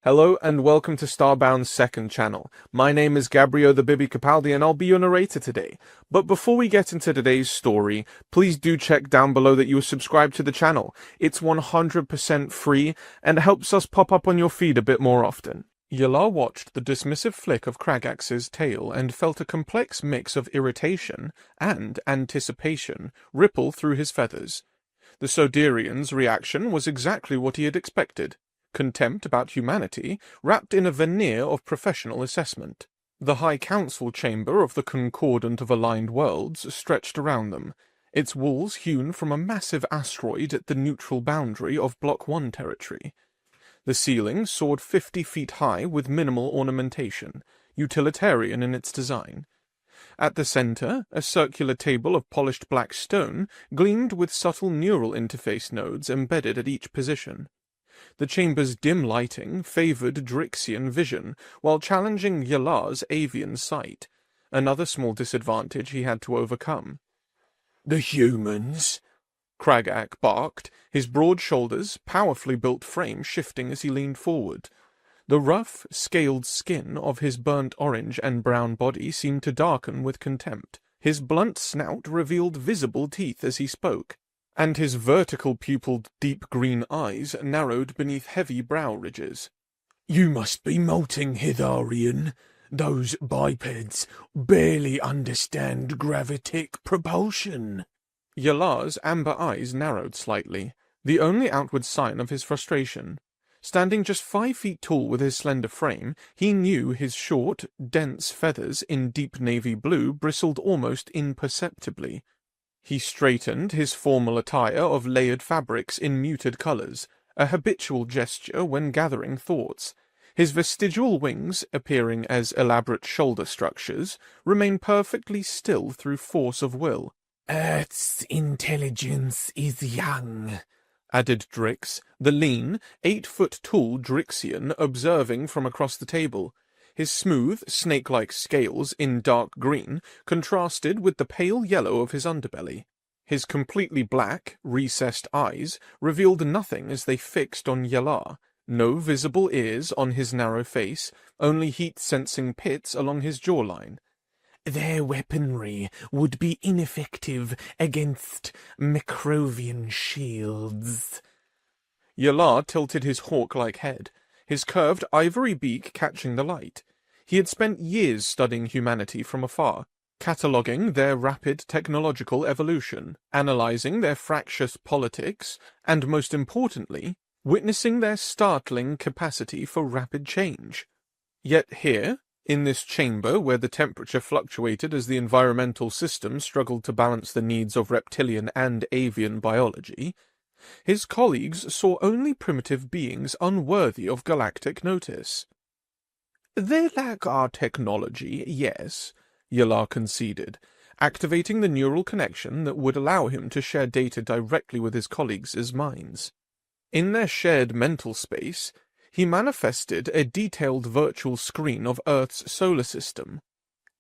Hello and welcome to Starbound's second channel. My name is Gabriel the Bibi Capaldi and I'll be your narrator today. But before we get into today's story, please do check down below that you are subscribed to the channel. It's 100% free and helps us pop up on your feed a bit more often. Yalar watched the dismissive flick of Kragax's tail and felt a complex mix of irritation and anticipation ripple through his feathers. The Soderian's reaction was exactly what he had expected. Contempt about humanity, wrapped in a veneer of professional assessment. The High Council chamber of the Concordant of Aligned Worlds stretched around them, its walls hewn from a massive asteroid at the neutral boundary of Block 1 territory. The ceiling soared 50 feet high with minimal ornamentation, utilitarian in its design. At the center, a circular table of polished black stone gleamed with subtle neural interface nodes embedded at each position. The chamber's dim lighting favored Drixian vision, while challenging Yalar's avian sight, another small disadvantage he had to overcome. "The humans?" Kragak barked, his broad shoulders, powerfully built frame shifting as he leaned forward. The rough, scaled skin of his burnt orange and brown body seemed to darken with contempt. His blunt snout revealed visible teeth as he spoke, and his vertical-pupiled deep green eyes narrowed beneath heavy brow ridges. "You must be molting, Hitharian. Those bipeds barely understand gravitic propulsion." Yalar's amber eyes narrowed slightly, the only outward sign of his frustration. Standing just 5 feet tall with his slender frame, he knew his short, dense feathers in deep navy blue bristled almost imperceptibly. He straightened his formal attire of layered fabrics in muted colors, a habitual gesture when gathering thoughts. His vestigial wings, appearing as elaborate shoulder structures, remained perfectly still through force of will. "Earth's intelligence is young," added Drix, the lean, 8-foot-tall Drixian observing from across the table. His smooth, snake-like scales in dark green contrasted with the pale yellow of his underbelly. His completely black, recessed eyes revealed nothing as they fixed on Yalar. No visible ears on his narrow face, only heat-sensing pits along his jawline. "Their weaponry would be ineffective against Microvian shields." Yalar tilted his hawk-like head, his curved ivory beak catching the light. He had spent years studying humanity from afar, cataloguing their rapid technological evolution, analyzing their fractious politics, and most importantly, witnessing their startling capacity for rapid change. Yet here, in this chamber where the temperature fluctuated as the environmental system struggled to balance the needs of reptilian and avian biology, his colleagues saw only primitive beings unworthy of galactic notice. "They lack our technology, yes," Yalar conceded, activating the neural connection that would allow him to share data directly with his colleagues' minds. In their shared mental space, he manifested a detailed virtual screen of Earth's solar system.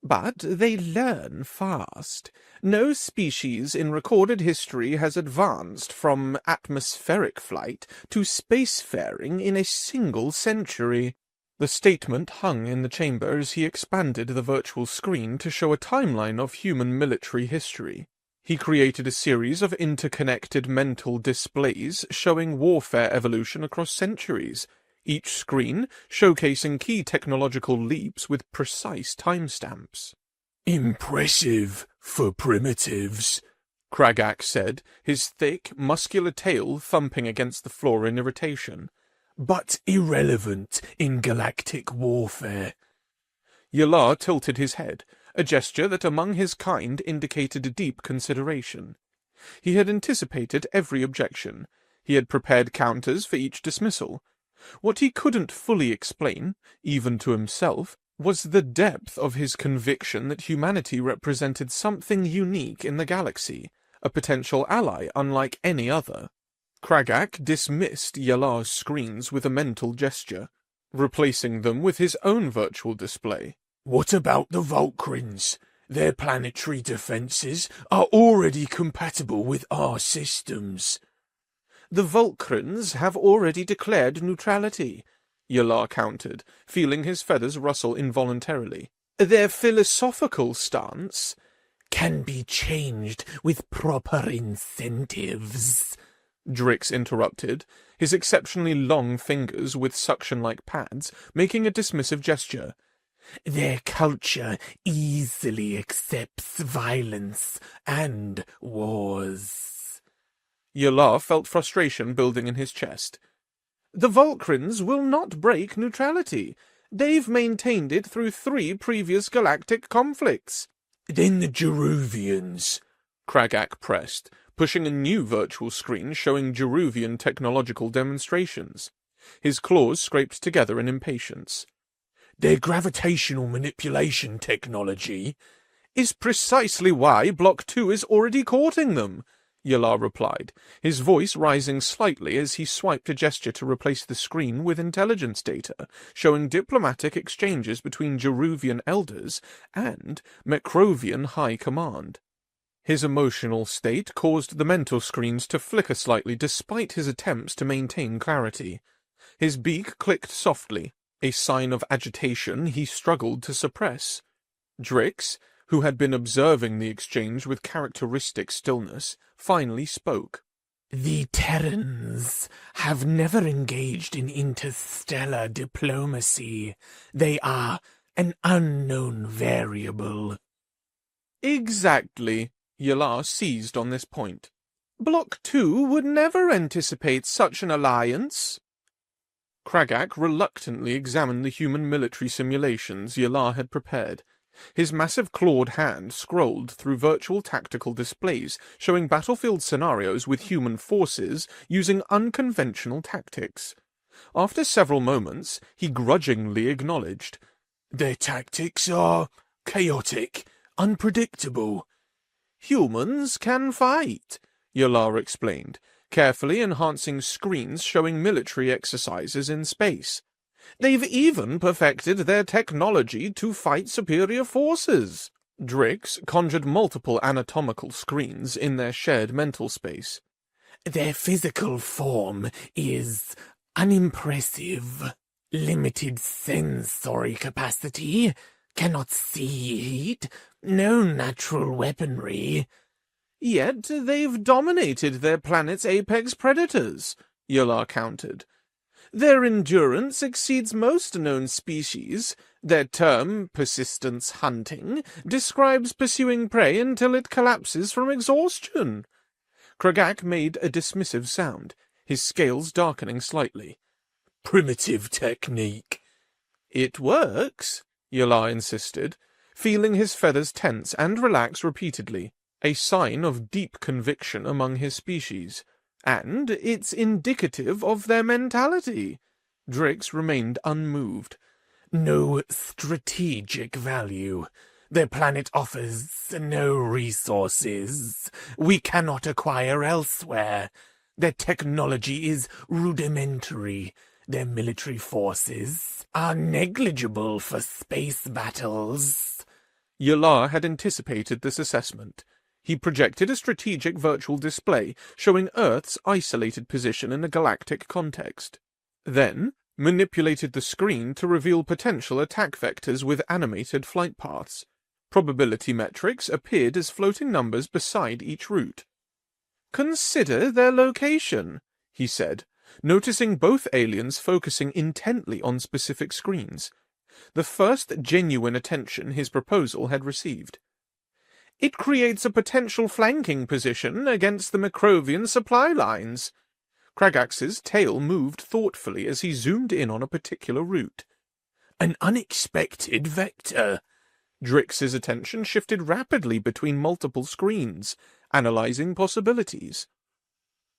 "But they learn fast. No species in recorded history has advanced from atmospheric flight to spacefaring in a single century." The statement hung in the chamber as he expanded the virtual screen to show a timeline of human military history. He created a series of interconnected mental displays showing warfare evolution across centuries, each screen showcasing key technological leaps with precise timestamps. "Impressive for primitives," Kragak said, his thick, muscular tail thumping against the floor in irritation. "But irrelevant in galactic warfare." Yalar tilted his head, a gesture that among his kind indicated deep consideration. He had anticipated every objection. He had prepared counters for each dismissal. What he couldn't fully explain, even to himself, was the depth of his conviction that humanity represented something unique in the galaxy, a potential ally unlike any other. Kragak dismissed Yalar's screens with a mental gesture, replacing them with his own virtual display. "What about the Vulcrins? Their planetary defenses are already compatible with our systems." "The Vulcrins have already declared neutrality," Yalar countered, feeling his feathers rustle involuntarily. Their philosophical stance can be changed with proper incentives, Drix interrupted, his exceptionally long fingers with suction-like pads making a dismissive gesture. Their culture easily accepts violence and wars. Yalar felt frustration building in his chest. The Volcrins will not break neutrality. They've maintained it through 3 previous galactic conflicts. Then the Jeruvians, Kragak pressed, pushing a new virtual screen showing Jeruvian technological demonstrations. His claws scraped together in impatience. Their gravitational manipulation technology is precisely why Block 2 is already courting them, Yalar replied, his voice rising slightly as he swiped a gesture to replace the screen with intelligence data, showing diplomatic exchanges between Jeruvian elders and Mecrovian High Command. His emotional state caused the mental screens to flicker slightly despite his attempts to maintain clarity. His beak clicked softly, a sign of agitation he struggled to suppress. Drix, who had been observing the exchange with characteristic stillness, finally spoke. The Terrans have never engaged in interstellar diplomacy. They are an unknown variable. Exactly. Yalar seized on this point. Block 2 would never anticipate such an alliance. Kragak reluctantly examined the human military simulations Yalar had prepared. His massive clawed hand scrolled through virtual tactical displays showing battlefield scenarios with human forces using unconventional tactics. After several moments, he grudgingly acknowledged, Their tactics are chaotic, unpredictable. Humans can fight, Yalar explained, carefully enhancing screens showing military exercises in space. They've even perfected their technology to fight superior forces. Drix conjured multiple anatomical screens in their shared mental space. Their physical form is unimpressive. Limited sensory capacity, cannot see heat, no natural weaponry. Yet they've dominated their planet's apex predators, Yalar countered. Their endurance exceeds most known species. Their term, persistence hunting, describes pursuing prey until it collapses from exhaustion. Kragak made a dismissive sound, his scales darkening slightly. Primitive technique. It works, Yalar insisted, feeling his feathers tense and relax repeatedly, a sign of deep conviction among his species. And it's indicative of their mentality. Drix remained unmoved. No strategic value. Their planet offers no resources we cannot acquire elsewhere. Their technology is rudimentary. Their military forces are negligible for space battles. Yalar had anticipated this assessment. He projected a strategic virtual display showing Earth's isolated position in a galactic context. Then, manipulated the screen to reveal potential attack vectors with animated flight paths. Probability metrics appeared as floating numbers beside each route. Consider their location, he said, noticing both aliens focusing intently on specific screens. The first genuine attention his proposal had received. It creates a potential flanking position against the Mecrovian supply lines. Kragax's tail moved thoughtfully as he zoomed in on a particular route. An unexpected vector. Drix's attention shifted rapidly between multiple screens, analyzing possibilities.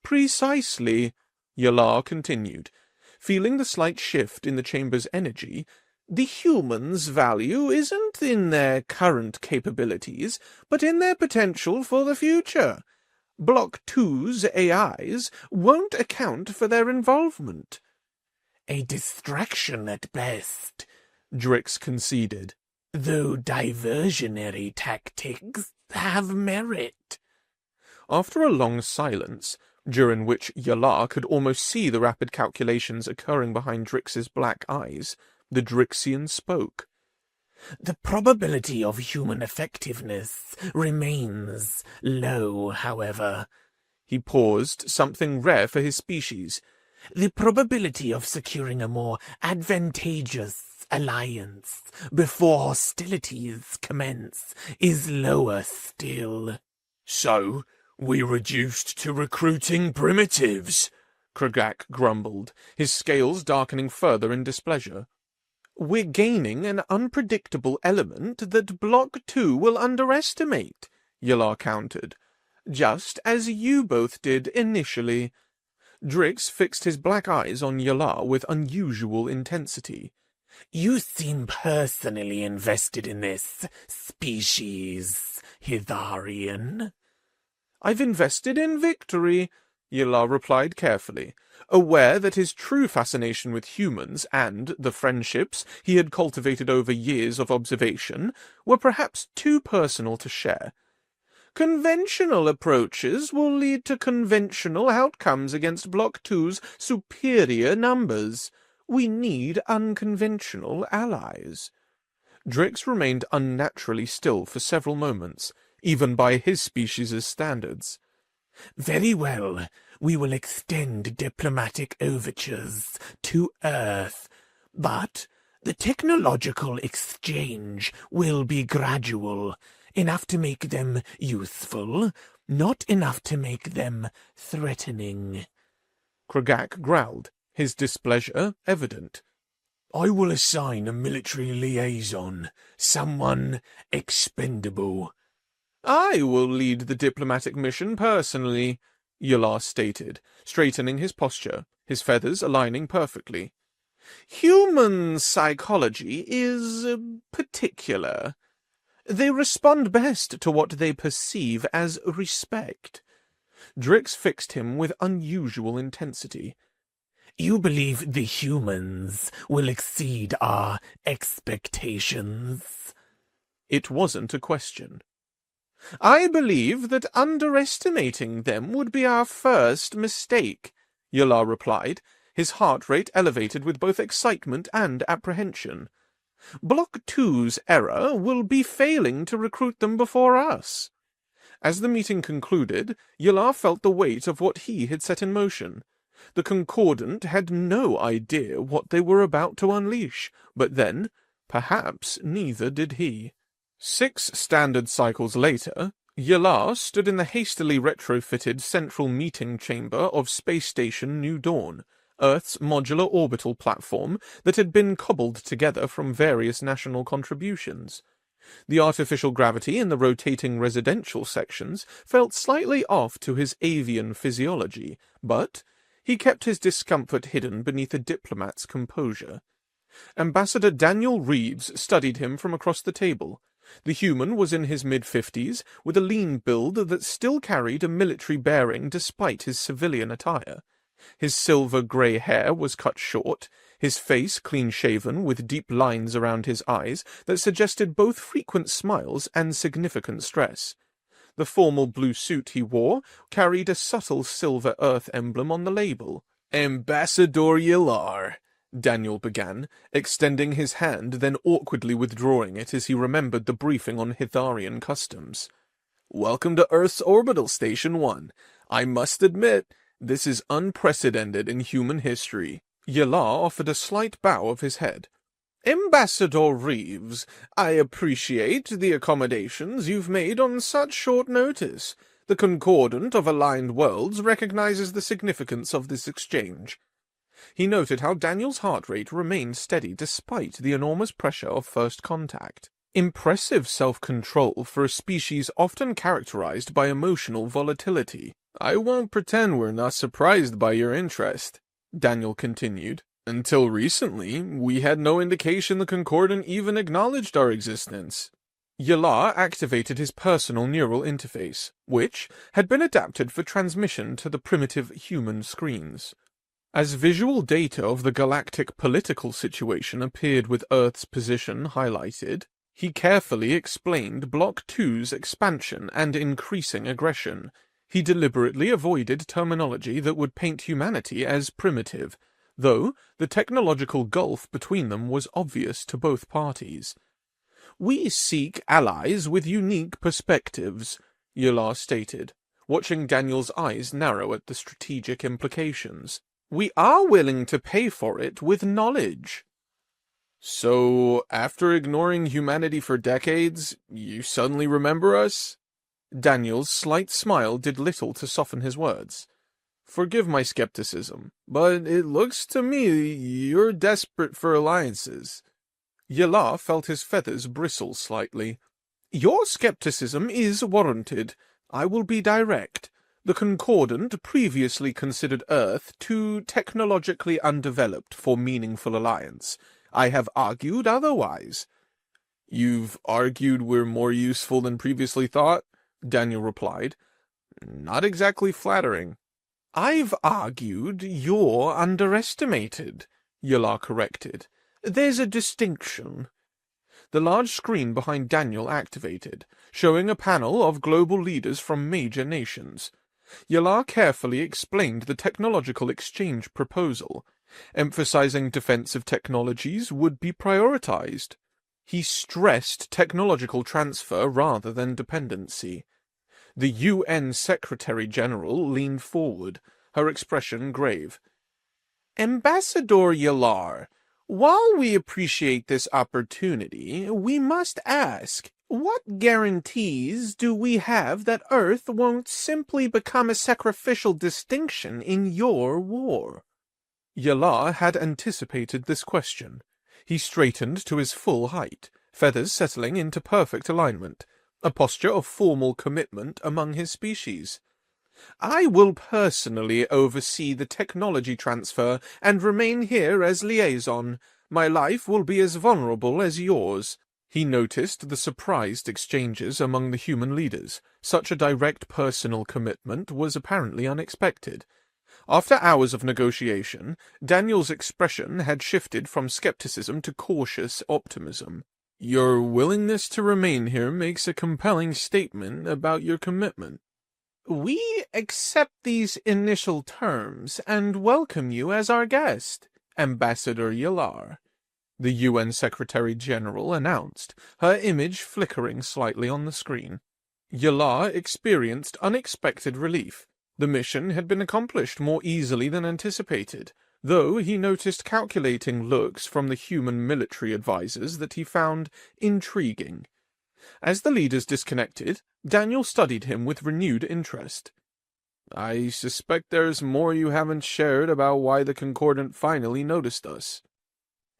Precisely, Yalar continued, feeling the slight shift in the chamber's energy. The humans' value isn't in their current capabilities, but in their potential for the future. Block 2's AIs won't account for their involvement. A distraction at best, Drix conceded. Though diversionary tactics have merit. After a long silence, during which Yalar could almost see the rapid calculations occurring behind Drix's black eyes. The Drixian spoke. The probability of human effectiveness remains low, however. He paused, something rare for his species. The probability of securing a more advantageous alliance before hostilities commence is lower still. So, we reduced to recruiting primitives, Kragak grumbled, his scales darkening further in displeasure. We're gaining an unpredictable element that Block 2 will underestimate, Yalar countered, just as you both did initially. Drix fixed his black eyes on Yalar with unusual intensity. You seem personally invested in this species, Hitharian. I've invested in victory, Yalar replied carefully, aware that his true fascination with humans and the friendships he had cultivated over years of observation were perhaps too personal to share. Conventional approaches will lead to conventional outcomes against Block 2's superior numbers. We need unconventional allies. Drix remained unnaturally still for several moments, even by his species' standards. Very well. We will extend diplomatic overtures to Earth, but the technological exchange will be gradual, enough to make them useful, not enough to make them threatening. Kragak growled, his displeasure evident. I will assign a military liaison, someone expendable. I will lead the diplomatic mission personally, Yalar stated, straightening his posture, his feathers aligning perfectly. Human psychology is particular. They respond best to what they perceive as respect. Drix fixed him with unusual intensity. You believe the humans will exceed our expectations? It wasn't a question. I believe that underestimating them would be our first mistake, Yalar replied, his heart rate elevated with both excitement and apprehension. Block 2's error will be failing to recruit them before us. As the meeting concluded, Yalar felt the weight of what he had set in motion. The Concordant had no idea what they were about to unleash, but then, perhaps neither did he. 6 standard cycles later, Yalar stood in the hastily retrofitted central meeting chamber of Space Station New Dawn, Earth's modular orbital platform that had been cobbled together from various national contributions. The artificial gravity in the rotating residential sections felt slightly off to his avian physiology, but he kept his discomfort hidden beneath a diplomat's composure. Ambassador Daniel Reeves studied him from across the table. The human was in his mid-50s, with a lean build that still carried a military bearing despite his civilian attire. His silver-grey hair was cut short, his face clean-shaven with deep lines around his eyes that suggested both frequent smiles and significant stress. The formal blue suit he wore carried a subtle silver Earth emblem on the label. "Ambassador Yalar," Daniel began, extending his hand, then awkwardly withdrawing it as he remembered the briefing on Hitharian customs. "Welcome to Earth's Orbital Station 1. I must admit, this is unprecedented in human history." Yalar offered a slight bow of his head. "Ambassador Reeves, I appreciate the accommodations you've made on such short notice. The Concordant of Aligned Worlds recognizes the significance of this exchange." He noted how Daniel's heart rate remained steady despite the enormous pressure of first contact. Impressive self-control for a species often characterized by emotional volatility. "I won't pretend we're not surprised by your interest," Daniel continued. "Until recently, we had no indication the Concordant even acknowledged our existence." Yalar activated his personal neural interface, which had been adapted for transmission to the primitive human screens. As visual data of the galactic political situation appeared with Earth's position highlighted, he carefully explained Block 2's expansion and increasing aggression. He deliberately avoided terminology that would paint humanity as primitive, though the technological gulf between them was obvious to both parties. "We seek allies with unique perspectives," Ylar stated, watching Daniel's eyes narrow at the strategic implications. "We are willing to pay for it with knowledge." "So, after ignoring humanity for decades, you suddenly remember us?" Daniel's slight smile did little to soften his words. "Forgive my skepticism, but it looks to me you're desperate for alliances." Ylar felt his feathers bristle slightly. "Your skepticism is warranted. I will be direct. The Concordant previously considered Earth too technologically undeveloped for meaningful alliance. I have argued otherwise." "You've argued we're more useful than previously thought?" Daniel replied. "Not exactly flattering." "I've argued you're underestimated," Ylar corrected. "There's a distinction." The large screen behind Daniel activated, showing a panel of global leaders from major nations. Ylar carefully explained the technological exchange proposal, emphasizing defensive technologies would be prioritized. He stressed technological transfer rather than dependency. The UN Secretary-General leaned forward, her expression grave. "Ambassador Ylar, while we appreciate this opportunity, we must ask, what guarantees do we have that Earth won't simply become a sacrificial distinction in your war?" Ylar had anticipated this question. He straightened to his full height, feathers settling into perfect alignment, a posture of formal commitment among his species. "I will personally oversee the technology transfer and remain here as liaison. My life will be as vulnerable as yours." He noticed the surprised exchanges among the human leaders. Such a direct personal commitment was apparently unexpected. After hours of negotiation, Daniel's expression had shifted from skepticism to cautious optimism. "Your willingness to remain here makes a compelling statement about your commitment." "We accept these initial terms and welcome you as our guest, Ambassador Ylar," the UN Secretary-General announced, her image flickering slightly on the screen. Ylar experienced unexpected relief. The mission had been accomplished more easily than anticipated, though he noticed calculating looks from the human military advisors that he found intriguing. As the leaders disconnected, Daniel studied him with renewed interest. "I suspect there's more you haven't shared about why the Concordant finally noticed us."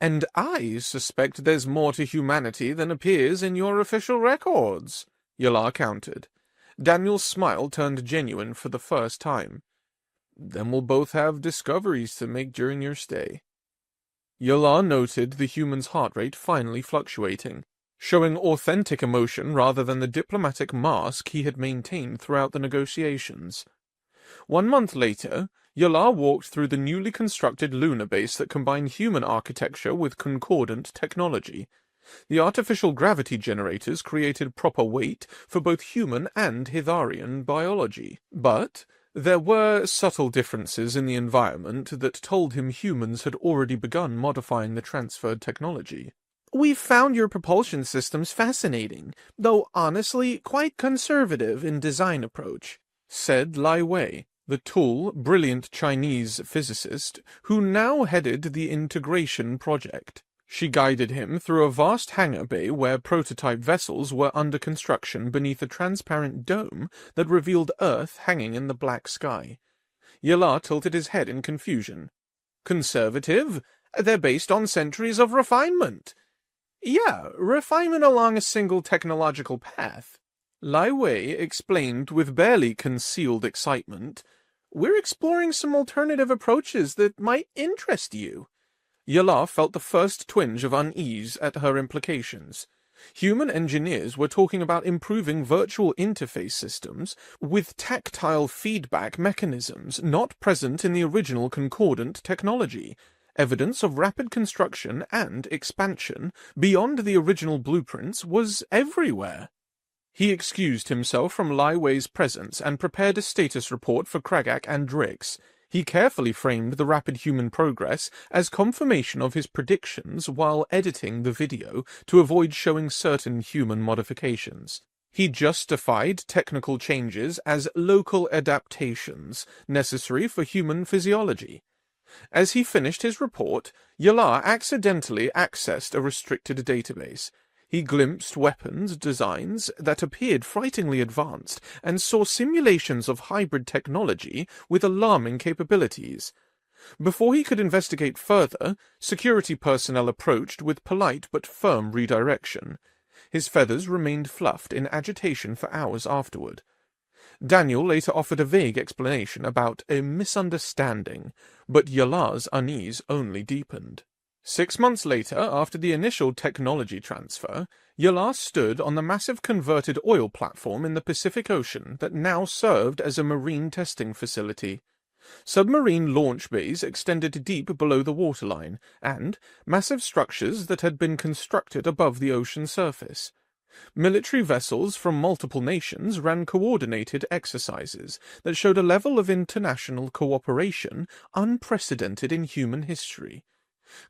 "And I suspect there's more to humanity than appears in your official records," Ylar countered. Daniel's smile turned genuine for the first time. "Then we'll both have discoveries to make during your stay." Ylar noted the human's heart rate finally fluctuating, showing authentic emotion rather than the diplomatic mask he had maintained throughout the negotiations. 1 month later, Ylar walked through the newly constructed lunar base that combined human architecture with concordant technology. The artificial gravity generators created proper weight for both human and Hitharian biology. But there were subtle differences in the environment that told him humans had already begun modifying the transferred technology. "We've found your propulsion systems fascinating, though honestly quite conservative in design approach," said Lai Wei, the tall, brilliant Chinese physicist who now headed the integration project. She guided him through a vast hangar bay where prototype vessels were under construction beneath a transparent dome that revealed Earth hanging in the black sky. Ylar tilted his head in confusion. "Conservative? They're based on centuries of refinement." "Yeah, refinement along a single technological path." Lai Wei explained with barely concealed excitement. "We're exploring some alternative approaches that might interest you." Ylar felt the first twinge of unease at her implications. Human engineers were talking about improving virtual interface systems with tactile feedback mechanisms not present in the original concordant technology, evidence of rapid construction and expansion beyond the original blueprints was everywhere. He excused himself from Lai Wei's presence and prepared a status report for Kragak and Drix. He carefully framed the rapid human progress as confirmation of his predictions while editing the video to avoid showing certain human modifications. He justified technical changes as local adaptations necessary for human physiology. As he finished his report, Yala accidentally accessed a restricted database. He glimpsed weapons designs that appeared frighteningly advanced and saw simulations of hybrid technology with alarming capabilities. Before he could investigate further, security personnel approached with polite but firm redirection. His feathers remained fluffed in agitation for hours afterward. Daniel later offered a vague explanation about a misunderstanding, but Yala's unease only deepened. 6 months later, after the initial technology transfer, Yala stood on the massive converted oil platform in the Pacific Ocean that now served as a marine testing facility. Submarine launch bays extended deep below the waterline, and massive structures that had been constructed above the ocean surface. Military vessels from multiple nations ran coordinated exercises that showed a level of international cooperation unprecedented in human history.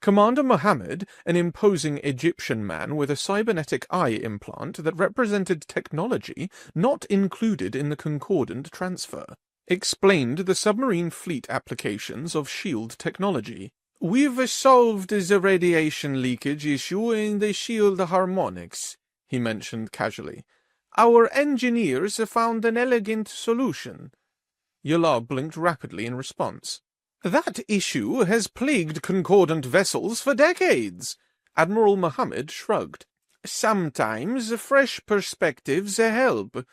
Commander Mohammed, an imposing Egyptian man with a cybernetic eye implant that represented technology not included in the Concordant transfer, explained the submarine fleet applications of shield technology. "We've solved the radiation leakage issue in the shield harmonics," he mentioned casually. "Our engineers found an elegant solution." Yala blinked rapidly in response. "That issue has plagued Concordant vessels for decades." Admiral Mohammed shrugged. "Sometimes fresh perspectives help.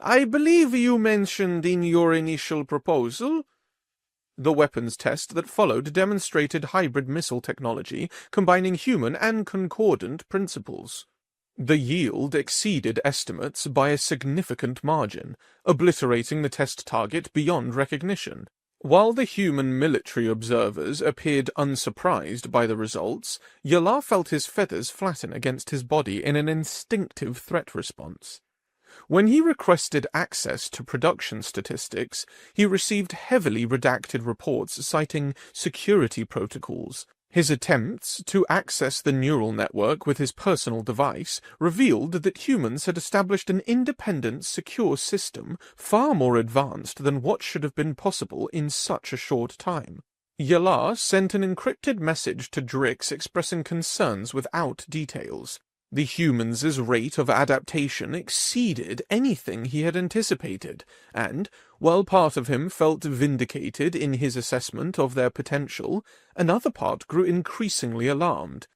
I believe you mentioned in your initial proposal—" The weapons test that followed demonstrated hybrid missile technology combining human and concordant principles. The yield exceeded estimates by a significant margin, obliterating the test target beyond recognition. While the human military observers appeared unsurprised by the results, Yala felt his feathers flatten against his body in an instinctive threat response. When he requested access to production statistics, he received heavily redacted reports citing security protocols. His attempts to access the neural network with his personal device revealed that humans had established an independent, secure system far more advanced than what should have been possible in such a short time. Yala sent an encrypted message to Drix expressing concerns without details. The humans' rate of adaptation exceeded anything he had anticipated, and, while part of him felt vindicated in his assessment of their potential, another part grew increasingly alarmed.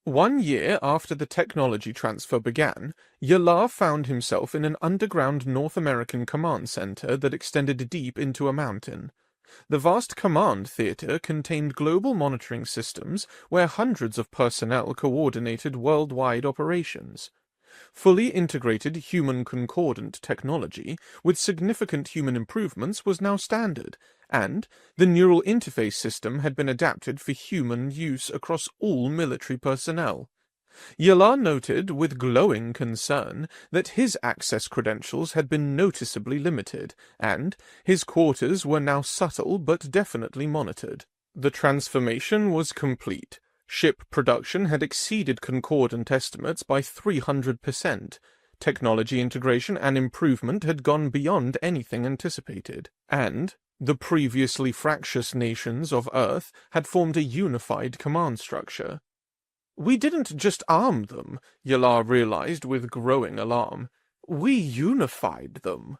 1 year after the technology transfer began, Yala found himself in an underground North American command center that extended deep into a mountain. The vast command theater contained global monitoring systems where hundreds of personnel coordinated worldwide operations. Fully integrated human concordant technology with significant human improvements was now standard, and the neural interface system had been adapted for human use across all military personnel. Yala noted with glowing concern that his access credentials had been noticeably limited, and his quarters were now subtle but definitely monitored. The transformation was complete. Ship production had exceeded concordant estimates by 300%. Technology integration and improvement had gone beyond anything anticipated, and the previously fractious nations of Earth had formed a unified command structure. "We didn't just arm them," Yala realized with growing alarm. "We unified them."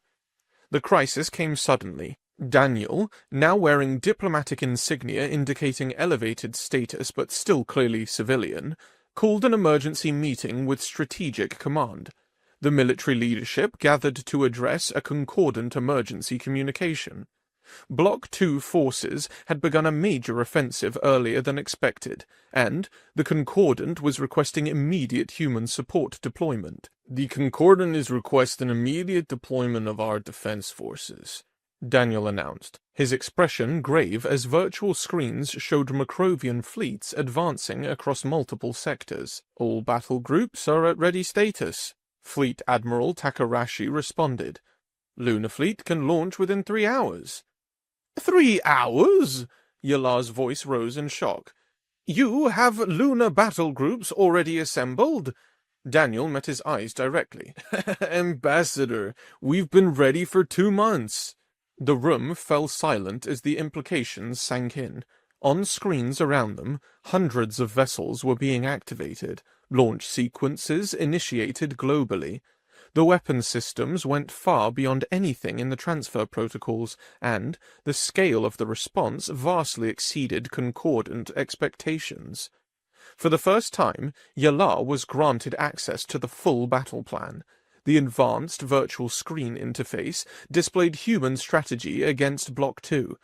The crisis came suddenly. Daniel, now wearing diplomatic insignia indicating elevated status but still clearly civilian, called an emergency meeting with Strategic Command. The military leadership gathered to address a concordant emergency communication. Bloc 2 forces had begun a major offensive earlier than expected, and the Concordant was requesting immediate human support deployment. "The Concordant is requesting immediate deployment of our defense forces," Daniel announced, his expression grave as virtual screens showed Macrovian fleets advancing across multiple sectors. "All battle groups are at ready status," Fleet Admiral Takarashi responded. Lunar Fleet can launch within 3 hours. 3 hours? Yalar's voice rose in shock. You have lunar battle groups already assembled? Daniel met his eyes directly. Ambassador, we've been ready for 2 months. The room fell silent as the implications sank in. On screens around them, hundreds of vessels were being activated, launch sequences initiated globally. The weapon systems went far beyond anything in the transfer protocols, and the scale of the response vastly exceeded concordant expectations. For the first time, Yalar was granted access to the full battle plan. The advanced virtual screen interface displayed human strategy against Block 2,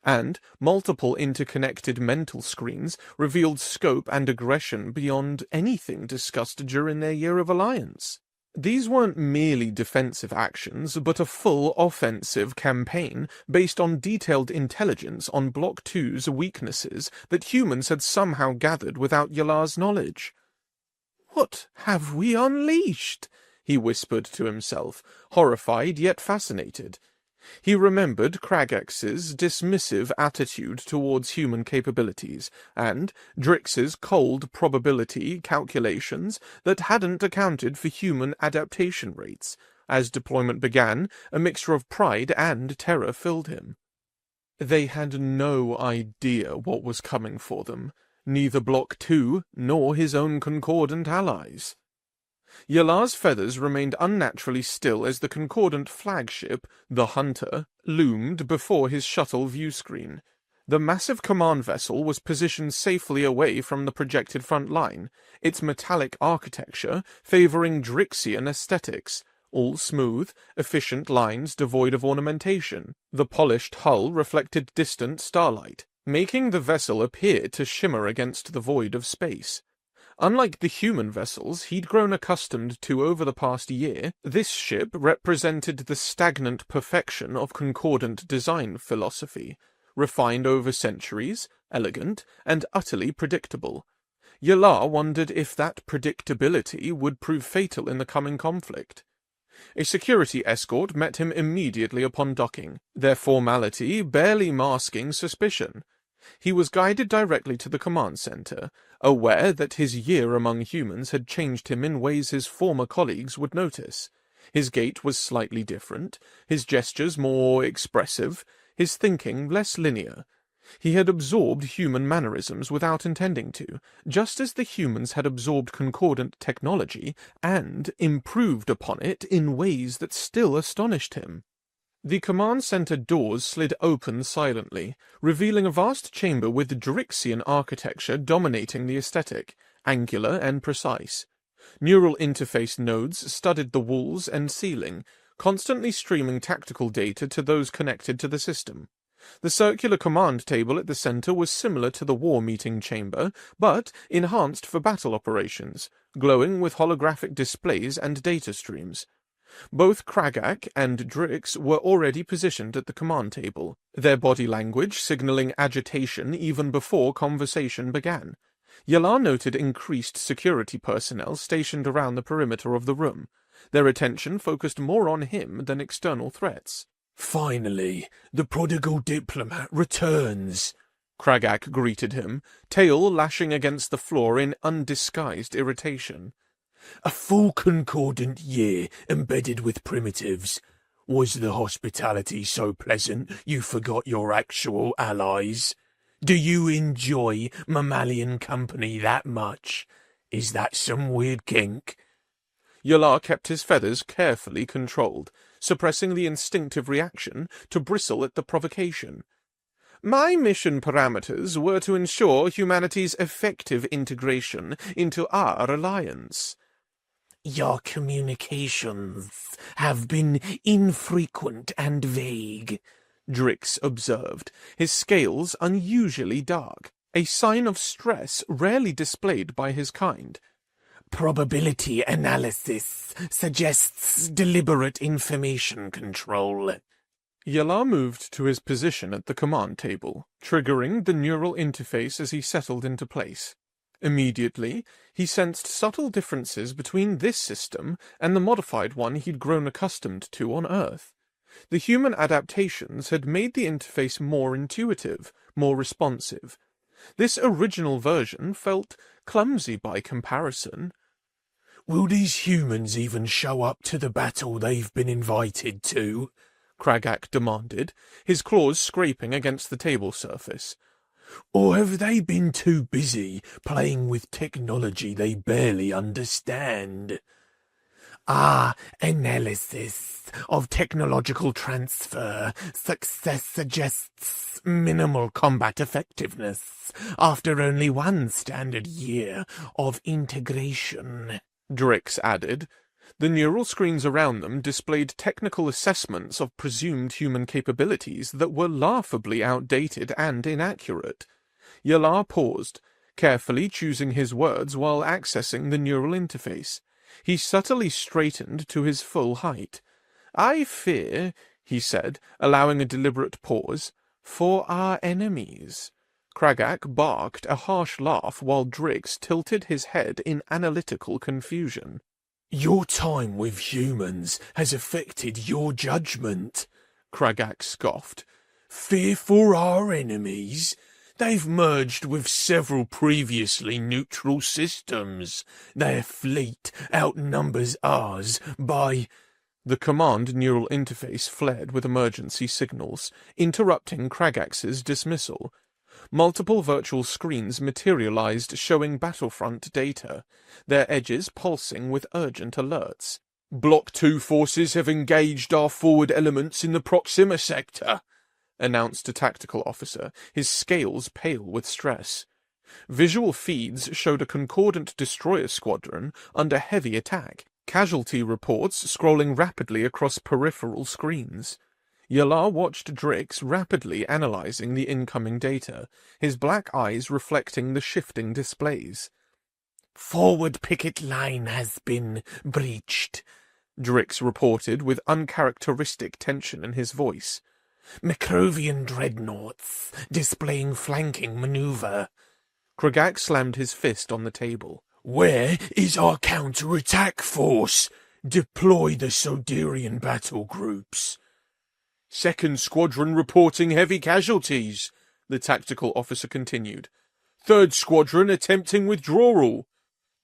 and multiple interconnected mental screens revealed scope and aggression beyond anything discussed during their year of alliance. These weren't merely defensive actions, but a full offensive campaign based on detailed intelligence on Block 2's weaknesses that humans had somehow gathered without Yalar's knowledge. "What have we unleashed?" he whispered to himself, horrified yet fascinated. He remembered Kragax's dismissive attitude towards human capabilities, and Drix's cold probability calculations that hadn't accounted for human adaptation rates. As deployment began, a mixture of pride and terror filled him. They had no idea what was coming for them, neither Block 2 nor his own concordant allies. Yalar's feathers remained unnaturally still as the concordant flagship, the Hunter, loomed before his shuttle view screen. The massive command vessel was positioned safely away from the projected front line, its metallic architecture favoring Drixian aesthetics, all smooth, efficient lines devoid of ornamentation. The polished hull reflected distant starlight, making the vessel appear to shimmer against the void of space. Unlike the human vessels he'd grown accustomed to over the past year, this ship represented the stagnant perfection of concordant design philosophy, refined over centuries, elegant, and utterly predictable. Yalar wondered if that predictability would prove fatal in the coming conflict. A security escort met him immediately upon docking, their formality barely masking suspicion. He was guided directly to the command center, aware that his year among humans had changed him in ways his former colleagues would notice. His gait was slightly different, his gestures more expressive, his thinking less linear. He had absorbed human mannerisms without intending to, just as the humans had absorbed concordant technology and improved upon it in ways that still astonished him. The command center doors slid open silently, revealing a vast chamber with Drixian architecture dominating the aesthetic, angular and precise. Neural interface nodes studded the walls and ceiling, constantly streaming tactical data to those connected to the system. The circular command table at the center was similar to the war meeting chamber, but enhanced for battle operations, glowing with holographic displays and data streams. Both Kragak and Drix were already positioned at the command table, their body language signaling agitation even before conversation began. Yalar noted increased security personnel stationed around the perimeter of the room, their attention focused more on him than external threats. "Finally, the prodigal diplomat returns," Kragak greeted him, tail lashing against the floor in undisguised irritation. "A full concordant year embedded with primitives. Was the hospitality so pleasant you forgot your actual allies? Do you enjoy mammalian company that much? Is that some weird kink?" Yalar kept his feathers carefully controlled, suppressing the instinctive reaction to bristle at the provocation. My mission parameters were to ensure humanity's effective integration into our alliance. "Your communications have been infrequent and vague," Drix observed, his scales unusually dark, a sign of stress rarely displayed by his kind. "Probability analysis suggests deliberate information control." Yalar moved to his position at the command table, triggering the neural interface as he settled into place. Immediately, he sensed subtle differences between this system and the modified one he'd grown accustomed to on Earth. The human adaptations had made the interface more intuitive, more responsive. This original version felt clumsy by comparison. Will these humans even show up to the battle they've been invited to? Kragak demanded, his claws scraping against the table surface. Or have they been too busy playing with technology they barely understand? Analysis of technological transfer. Success suggests minimal combat effectiveness after only one standard year of integration, Drix added. The neural screens around them displayed technical assessments of presumed human capabilities that were laughably outdated and inaccurate. Yalar paused, carefully choosing his words while accessing the neural interface. He subtly straightened to his full height. "I fear," he said, allowing a deliberate pause, "for our enemies." Kragak barked a harsh laugh while Drix tilted his head in analytical confusion. Your time with humans has affected your judgment, Kragak scoffed. Fear for our enemies? They've merged with several previously neutral systems. Their fleet outnumbers ours by... The command neural interface flared with emergency signals, interrupting Kragax's dismissal. Multiple virtual screens materialized showing battlefront data, their edges pulsing with urgent alerts. Block 2 forces have engaged our forward elements in the Proxima sector, announced a tactical officer, his scales pale with stress. Visual feeds showed a concordant destroyer squadron under heavy attack, casualty reports scrolling rapidly across peripheral screens. Yalar watched Drix rapidly analyzing the incoming data, his black eyes reflecting the shifting displays. Forward picket line has been breached, Drix reported with uncharacteristic tension in his voice. Macrovian dreadnoughts displaying flanking maneuver. Kragak slammed his fist on the table. Where is our counter-attack force? Deploy the Soderian battle groups. Second Squadron reporting heavy casualties, the tactical officer continued. Third Squadron attempting withdrawal.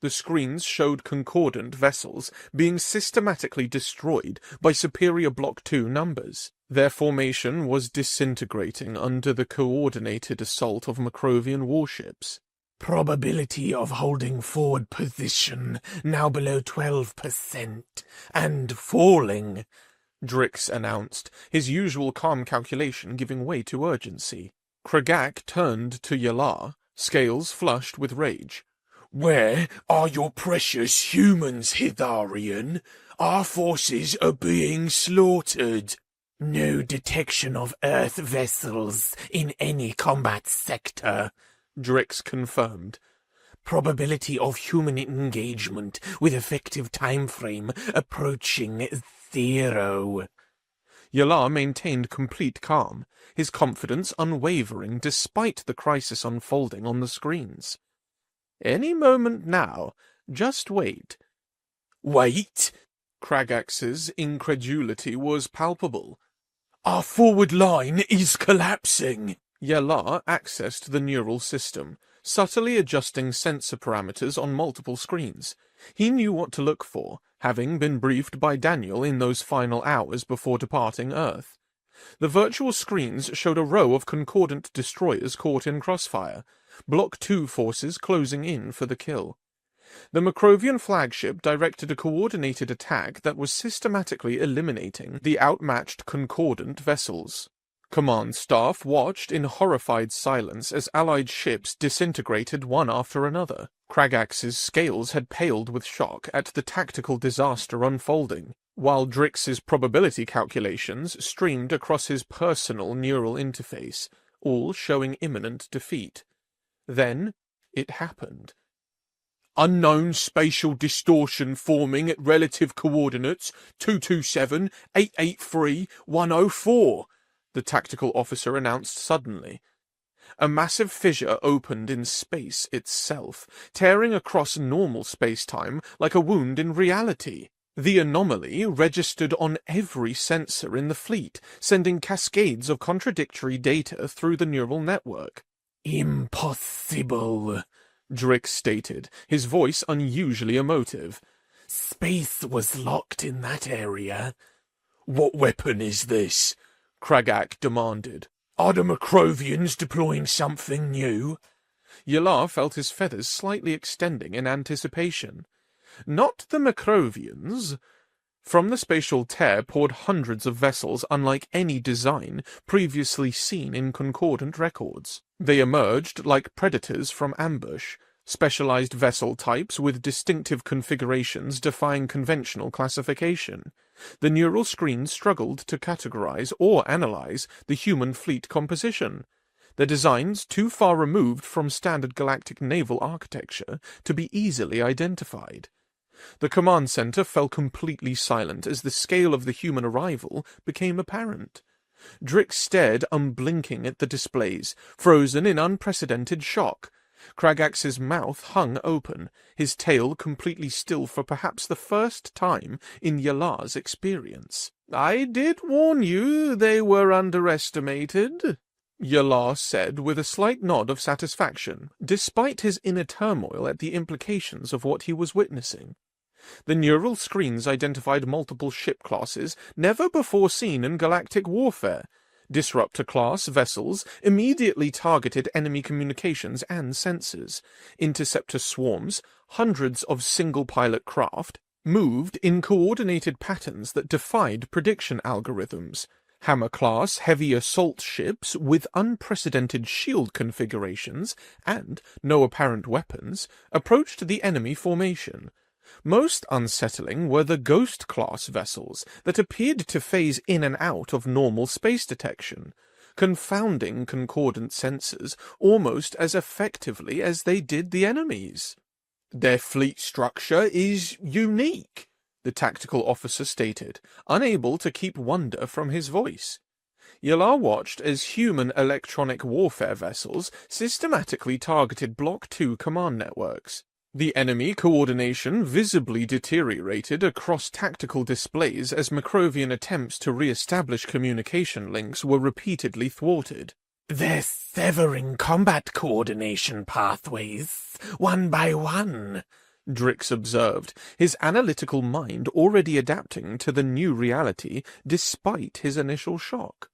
The screens showed concordant vessels being systematically destroyed by superior Block 2 numbers. Their formation was disintegrating under the coordinated assault of Macrovian warships. Probability of holding forward position now below 12%, and falling, Drix announced, his usual calm calculation giving way to urgency. Kragak turned to Yalar, scales flushed with rage. Where are your precious humans, Hitharian? Our forces are being slaughtered. No detection of Earth vessels in any combat sector, Drix confirmed. Probability of human engagement with effective time frame approaching 0. Yalar maintained complete calm, his confidence unwavering despite the crisis unfolding on the screens. Any moment now. Just wait. Wait? Kragax's incredulity was palpable. Our forward line is collapsing. Yalar accessed the neural system, subtly adjusting sensor parameters on multiple screens. He knew what to look for, having been briefed by Daniel in those final hours before departing Earth. The virtual screens showed a row of concordant destroyers caught in crossfire, Block 2 forces closing in for the kill. The Macrovian flagship directed a coordinated attack that was systematically eliminating the outmatched concordant vessels. Command staff watched in horrified silence as Allied ships disintegrated one after another. Kragax's scales had paled with shock at the tactical disaster unfolding, while Drix's probability calculations streamed across his personal neural interface, all showing imminent defeat. Then it happened. Unknown spatial distortion forming at relative coordinates 227, 883, 104, the tactical officer announced suddenly. A massive fissure opened in space itself, tearing across normal space-time like a wound in reality. The anomaly registered on every sensor in the fleet, sending cascades of contradictory data through the neural network. "Impossible," Drix stated, his voice unusually emotive. "Space was locked in that area." "What weapon is this?" Kragak demanded. "Are the Macrovians deploying something new?" Yalar felt his feathers slightly extending in anticipation. Not the Macrovians. From the spatial tear poured hundreds of vessels unlike any design previously seen in concordant records. They emerged like predators from ambush, specialized vessel types with distinctive configurations defying conventional classification. The neural screen struggled to categorize or analyze the human fleet composition. Their designs too far removed from standard galactic naval architecture to be easily identified. The command center fell completely silent as the scale of the human arrival became apparent. Drix stared unblinking at the displays, frozen in unprecedented shock. Kragax's mouth hung open, his tail completely still for perhaps the first time in Yalar's experience. "I did warn you they were underestimated," Yalar said with a slight nod of satisfaction, despite his inner turmoil at the implications of what he was witnessing. The neural screens identified multiple ship classes never before seen in galactic warfare. Disruptor-class vessels immediately targeted enemy communications and sensors. Interceptor swarms, hundreds of single-pilot craft, moved in coordinated patterns that defied prediction algorithms. Hammer-class heavy assault ships with unprecedented shield configurations and no apparent weapons approached the enemy formation. Most unsettling were the Ghost-class vessels that appeared to phase in and out of normal space detection, confounding concordant sensors almost as effectively as they did the enemy's. "Their fleet structure is unique," the tactical officer stated, unable to keep wonder from his voice. Yalar watched as human electronic warfare vessels systematically targeted Block 2 command networks. The enemy coordination visibly deteriorated across tactical displays as Macrovian attempts to re-establish communication links were repeatedly thwarted. "They're severing combat coordination pathways, one by one," Drix observed, his analytical mind already adapting to the new reality despite his initial shock.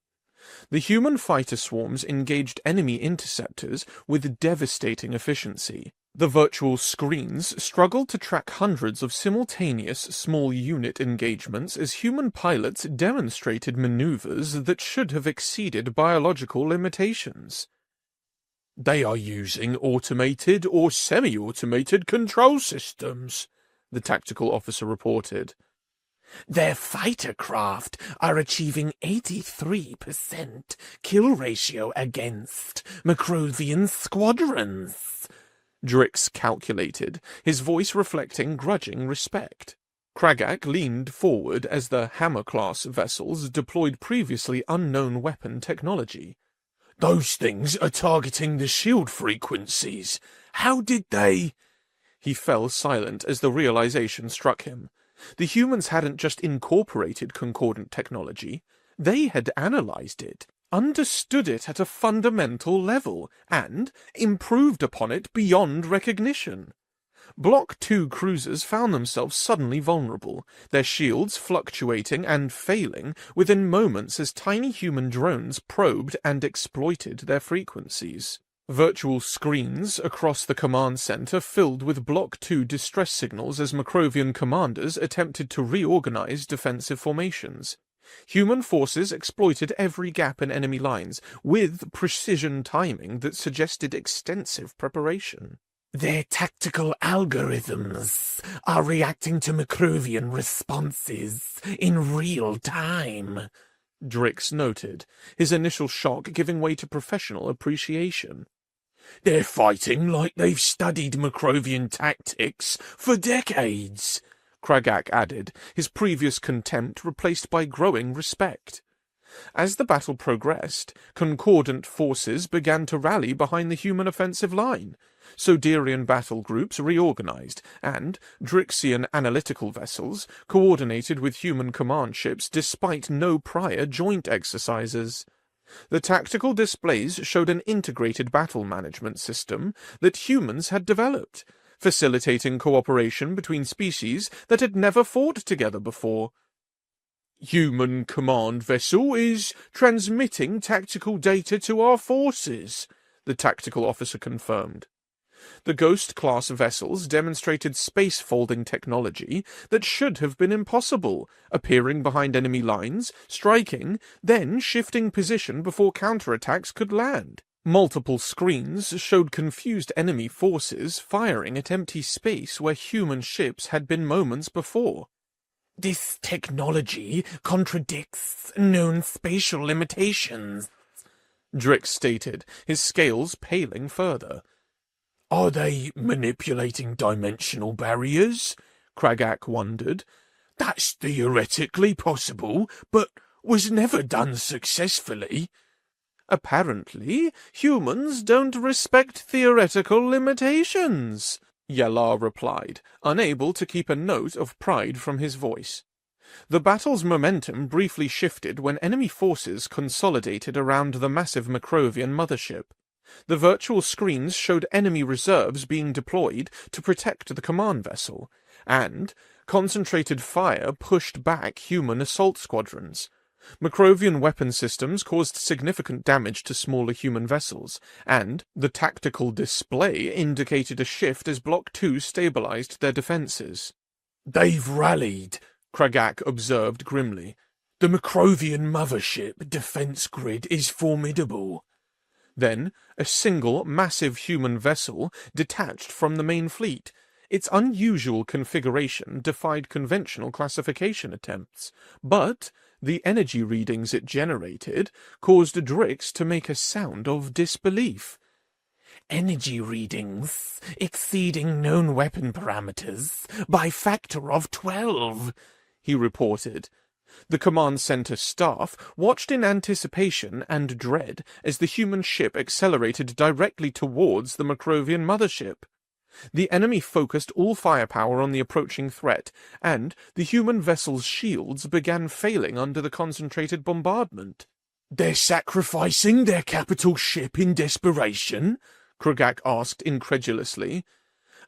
The human fighter swarms engaged enemy interceptors with devastating efficiency. The virtual screens struggled to track hundreds of simultaneous small unit engagements as human pilots demonstrated maneuvers that should have exceeded biological limitations. "They are using automated or semi-automated control systems," the tactical officer reported. "Their fighter craft are achieving 83% kill ratio against Macrovian squadrons," Drix calculated, his voice reflecting grudging respect. Kragak leaned forward as the Hammer-class vessels deployed previously unknown weapon technology. "Those things are targeting the shield frequencies. How did they—" He fell silent as the realization struck him. The humans hadn't just incorporated concordant technology, they had analyzed it, understood it at a fundamental level, and improved upon it beyond recognition. Block 2 cruisers found themselves suddenly vulnerable, their shields fluctuating and failing within moments as tiny human drones probed and exploited their frequencies. Virtual screens across the command center filled with Block 2 distress signals as Macrovian commanders attempted to reorganize defensive formations. Human forces exploited every gap in enemy lines, with precision timing that suggested extensive preparation. "Their tactical algorithms are reacting to Macrovian responses in real time," Drix noted, his initial shock giving way to professional appreciation. "They're fighting like they've studied Macrovian tactics for decades," Kragak added, his previous contempt replaced by growing respect. As the battle progressed, concordant forces began to rally behind the human offensive line. Soderian battle groups reorganized, and Drixian analytical vessels coordinated with human command ships despite no prior joint exercises. The tactical displays showed an integrated battle management system that humans had developed, facilitating cooperation between species that had never fought together before. Human command vessel is transmitting tactical data to our forces, the tactical officer confirmed. The Ghost-class vessels demonstrated space-folding technology that should have been impossible, appearing behind enemy lines, striking, then shifting position before counterattacks could land. Multiple screens showed confused enemy forces firing at empty space where human ships had been moments before. This technology contradicts known spatial limitations, Drix stated, his scales paling further. Are they manipulating dimensional barriers? Kragak wondered. That's theoretically possible, but was never done successfully. Apparently, humans don't respect theoretical limitations, Yalar replied, unable to keep a note of pride from his voice. The battle's momentum briefly shifted when enemy forces consolidated around the massive Macrovian mothership. The virtual screens showed enemy reserves being deployed to protect the command vessel, and concentrated fire pushed back human assault squadrons. Macrovian weapon systems caused significant damage to smaller human vessels, and the tactical display indicated a shift as Block 2 stabilized their defenses. They've rallied, Kragak observed grimly. The Macrovian mothership defense grid is formidable. Then, a single, massive human vessel detached from the main fleet. Its unusual configuration defied conventional classification attempts, but the energy readings it generated caused Drix to make a sound of disbelief. Energy readings exceeding known weapon parameters by factor of 12, he reported. The command center staff watched in anticipation and dread as the human ship accelerated directly towards the Macrovian mothership. The enemy focused all firepower on the approaching threat, and the human vessel's shields began failing under the concentrated bombardment. They're sacrificing their capital ship in desperation? Kragak asked incredulously.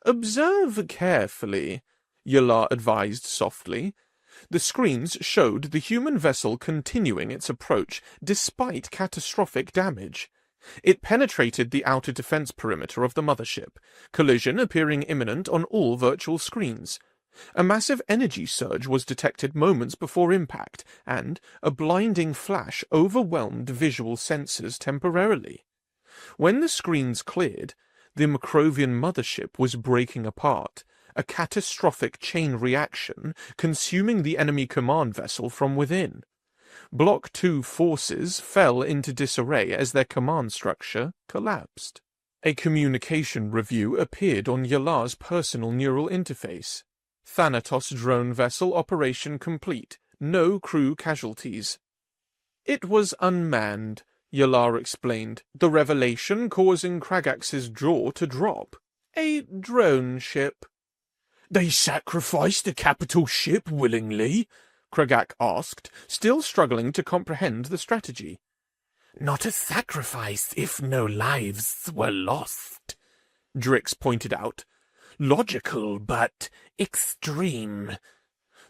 Observe carefully, Yalar advised softly. The screens showed the human vessel continuing its approach despite catastrophic damage. It penetrated the outer defense perimeter of the mothership, collision appearing imminent on all virtual screens. A massive energy surge was detected moments before impact, and a blinding flash overwhelmed visual sensors temporarily. When the screens cleared, the Macrovian mothership was breaking apart, a catastrophic chain reaction consuming the enemy command vessel from within. Block 2 forces fell into disarray as their command structure collapsed. A communication review appeared on Yalar's personal neural interface. Thanatos drone vessel operation complete. No crew casualties. It was unmanned, Yalar explained, the revelation causing Kragax's jaw to drop. A drone ship. They sacrificed the capital ship willingly? Kragak asked, still struggling to comprehend the strategy. Not a sacrifice if no lives were lost, Drix pointed out. Logical, but extreme.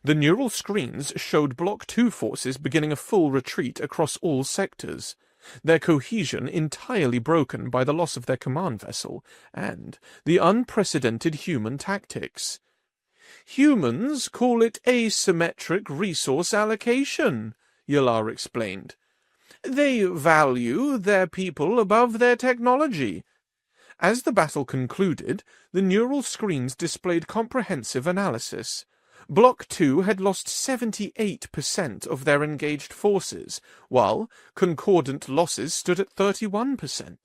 The neural screens showed Block 2 forces beginning a full retreat across all sectors, their cohesion entirely broken by the loss of their command vessel and the unprecedented human tactics. Humans call it asymmetric resource allocation, Yalar explained. They value their people above their technology. As the battle concluded, the neural screens displayed comprehensive analysis. Block 2 had lost 78% of their engaged forces, while concordant losses stood at 31%.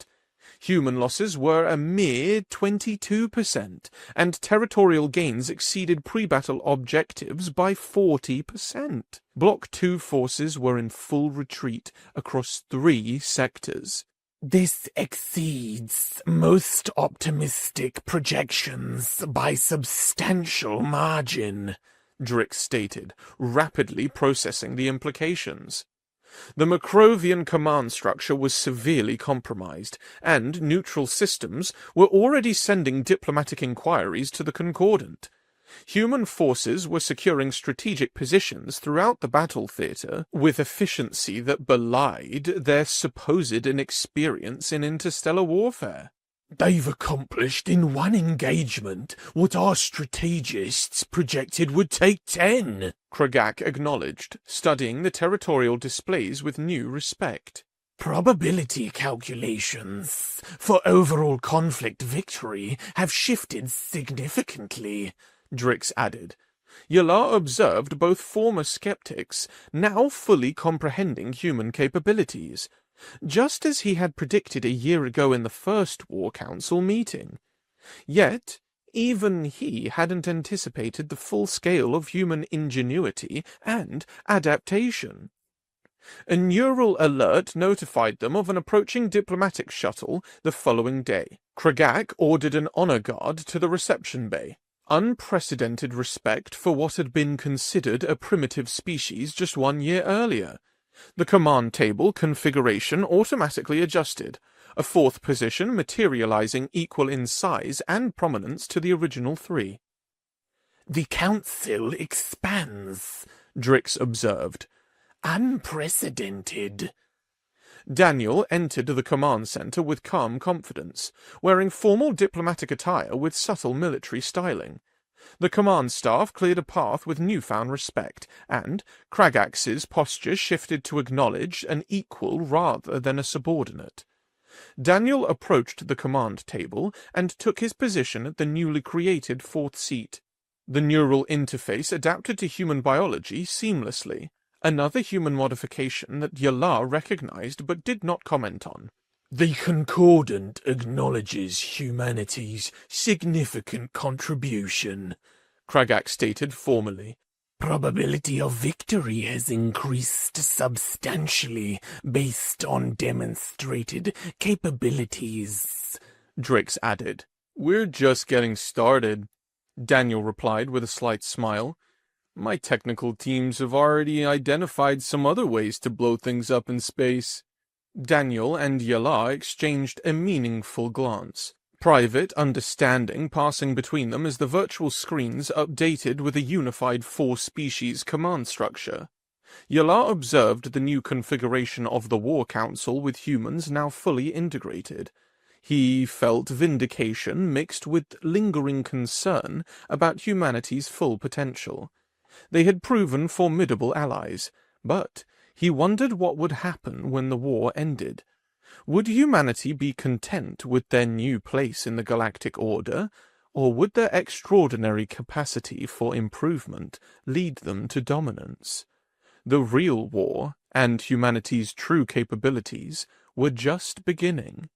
Human losses were a mere 22%, and territorial gains exceeded pre-battle objectives by 40%. Block 2 forces were in full retreat across 3 sectors. This exceeds most optimistic projections by substantial margin, Drix stated, rapidly processing the implications. The Macrovian command structure was severely compromised, and neutral systems were already sending diplomatic inquiries to the Concordant. Human forces were securing strategic positions throughout the battle theatre with efficiency that belied their supposed inexperience in interstellar warfare. They've accomplished in one engagement what our strategists projected would take 10. Kragak acknowledged, studying the territorial displays with new respect. Probability calculations for overall conflict victory have shifted significantly, Drix added. Yala observed both former skeptics, now fully comprehending human capabilities, just as he had predicted a year ago in the first War Council meeting. Yet, even he hadn't anticipated the full scale of human ingenuity and adaptation. A neural alert notified them of an approaching diplomatic shuttle the following day. Kragak ordered an honor guard to the reception bay. Unprecedented respect for what had been considered a primitive species just 1 year earlier. The command table configuration automatically adjusted, a 4th position materializing equal in size and prominence to the original 3. The Council expands, Drix observed. Unprecedented. Daniel entered the command center with calm confidence, wearing formal diplomatic attire with subtle military styling. The command staff cleared a path with newfound respect, and Kragax's posture shifted to acknowledge an equal rather than a subordinate. Daniel approached the command table and took his position at the newly created 4th seat. The neural interface adapted to human biology seamlessly, another human modification that Yala recognized but did not comment on. The Concordant acknowledges humanity's significant contribution, Kragak stated formally. Probability of victory has increased substantially based on demonstrated capabilities, Drix added. We're just getting started, Daniel replied with a slight smile. My technical teams have already identified some other ways to blow things up in space. Daniel and Yala exchanged a meaningful glance, private understanding passing between them as the virtual screens updated with a unified 4-species command structure. Yala observed the new configuration of the War Council with humans now fully integrated. He felt vindication mixed with lingering concern about humanity's full potential. They had proven formidable allies, but he wondered what would happen when the war ended. Would humanity be content with their new place in the galactic order, or would their extraordinary capacity for improvement lead them to dominance? The real war, and humanity's true capabilities, were just beginning.